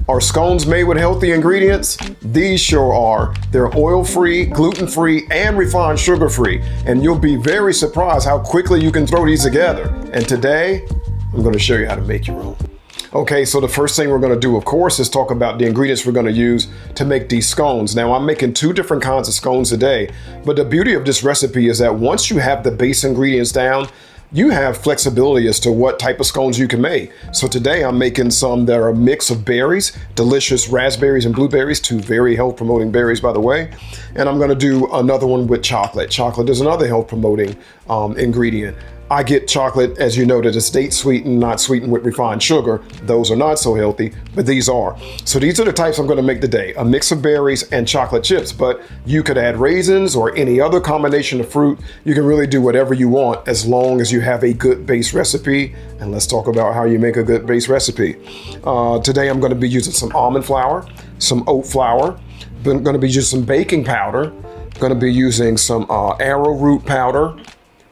Are scones made with healthy ingredients? These sure are. They're oil-free, gluten-free, and refined sugar-free. And you'll be very surprised how quickly you can throw these together. And today, I'm going to show you how to make your own. Okay, so the first thing we're going to do, of course, is talk about the ingredients we're going to use to make these scones. Now, I'm making 2 different kinds of scones today, but the beauty of this recipe is that once you have the base ingredients down, you have flexibility as to what type of scones you can make. So today I'm making some that are a mix of berries, delicious raspberries and blueberries, 2 very health promoting berries, by the way. And I'm going to do another one with chocolate. Chocolate is another health promoting ingredient. I get chocolate, as you know, that is date sweetened, not sweetened with refined sugar. Those are not so healthy, but these are. So these are the types I'm going to make today, a mix of berries and chocolate chips, but you could add raisins or any other combination of fruit. You can really do whatever you want as long as you have a good base recipe. And let's talk about how you make a good base recipe. Today I'm going to be using some almond flour, some oat flour. I'm going to be using some baking powder. I'm going to be using some arrowroot powder,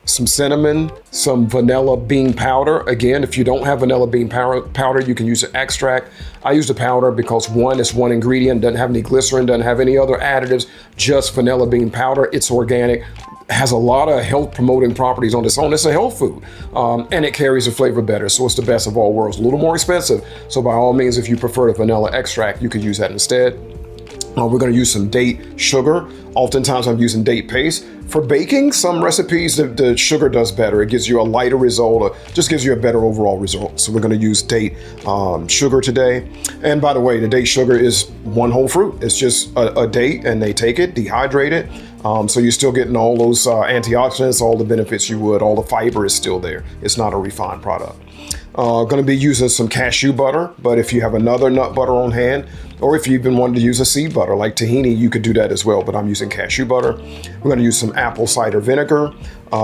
some cinnamon, some vanilla bean powder. Again, if you don't have vanilla bean powder, you can use an extract. I use the powder because one, it's one ingredient, doesn't have any glycerin, doesn't have any other additives, just vanilla bean powder. It's organic, has a lot of health promoting properties on its own. It's a health food, and it carries the flavor better. So it's the best of all worlds. A little more expensive. So by all means, if you prefer the vanilla extract, you could use that instead. We're going to use some date sugar. Oftentimes I'm using date paste. For baking, some recipes, the sugar does better. It gives you a lighter result, or just gives you a better overall result. So we're going to use date sugar today. And by the way, the date sugar is one whole fruit. It's just a date, and they take it, dehydrate it. So you're still getting all those antioxidants, all the benefits you would, all the fiber is still there. It's not a refined product. Going to be using some cashew butter, but if you have another nut butter on hand, or if you've been wanting to use a seed butter like tahini, you could do that as well, but I'm using cashew butter. We're going to use some apple cider vinegar,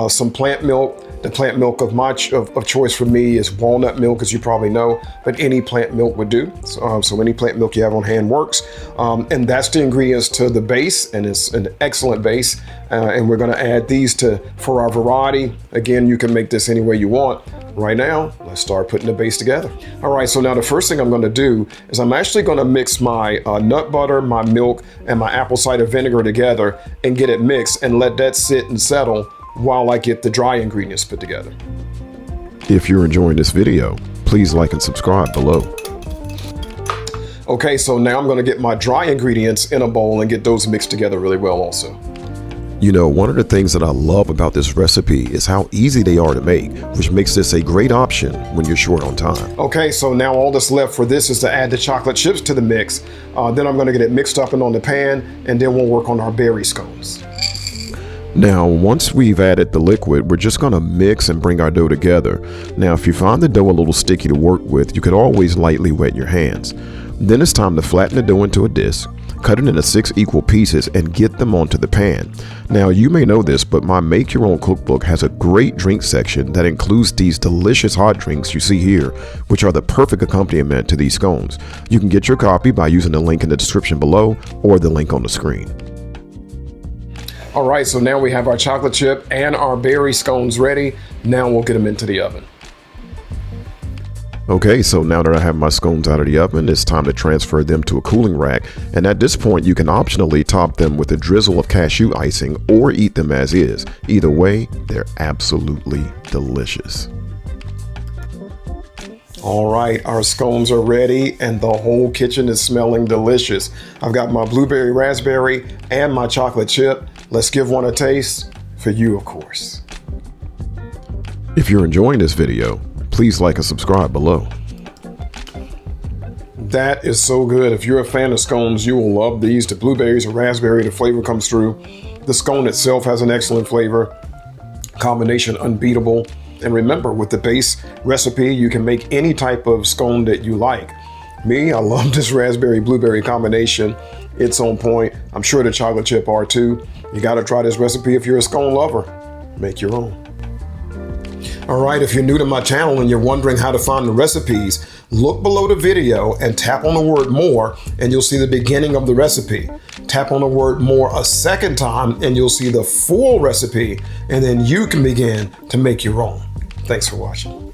some plant milk. The plant milk of choice for me is walnut milk, as you probably know, but any plant milk would do. So any plant milk you have on hand works. And that's the ingredients to the base, and it's an excellent base. And we're going to add these for our variety. Again, you can make this any way you want. Right now, let's start putting the base together. All right, so now the first thing I'm going to do is I'm actually going to mix my nut butter, my milk, and my apple cider vinegar together and get it mixed and let that sit and settle while I get the dry ingredients put together. If you're enjoying this video, please like and subscribe below. Okay, so now I'm going to get my dry ingredients in a bowl and get those mixed together really well also. You know, one of the things that I love about this recipe is how easy they are to make, which makes this a great option when you're short on time. Okay, so now all that's left for this is to add the chocolate chips to the mix. Then I'm going to get it mixed up and on the pan, and then we'll work on our berry scones. Now, once we've added the liquid, we're just going to mix and bring our dough together. Now, if you find the dough a little sticky to work with, you could always lightly wet your hands. Then it's time to flatten the dough into a disc, cut it into 6 equal pieces, and get them onto the pan. Now, you may know this, but my Make Your Own cookbook has a great drink section that includes these delicious hot drinks you see here, which are the perfect accompaniment to these scones. You can get your copy by using the link in the description below or the link on the screen. All right, so now we have our chocolate chip and our berry scones ready. Now we'll get them into the oven. Okay, so now that I have my scones out of the oven, it's time to transfer them to a cooling rack. And at this point, you can optionally top them with a drizzle of cashew icing or eat them as is. Either way, they're absolutely delicious. All right, our scones are ready and the whole kitchen is smelling delicious. I've got my blueberry raspberry and my chocolate chip. Let's give one a taste, for you, of course. If you're enjoying this video, please like and subscribe below. That is so good. If you're a fan of scones, you will love these. The blueberries or raspberry, the flavor comes through. The scone itself has an excellent flavor. Combination unbeatable. And remember, with the base recipe, you can make any type of scone that you like. Me, I love this raspberry blueberry combination. It's on point. I'm sure the chocolate chip are too. You got to try this recipe if you're a scone lover. Make your own. All right, if you're new to my channel and you're wondering how to find the recipes, look below the video and tap on the word more and you'll see the beginning of the recipe. Tap on the word more a second time and you'll see the full recipe, and then you can begin to make your own. Thanks for watching.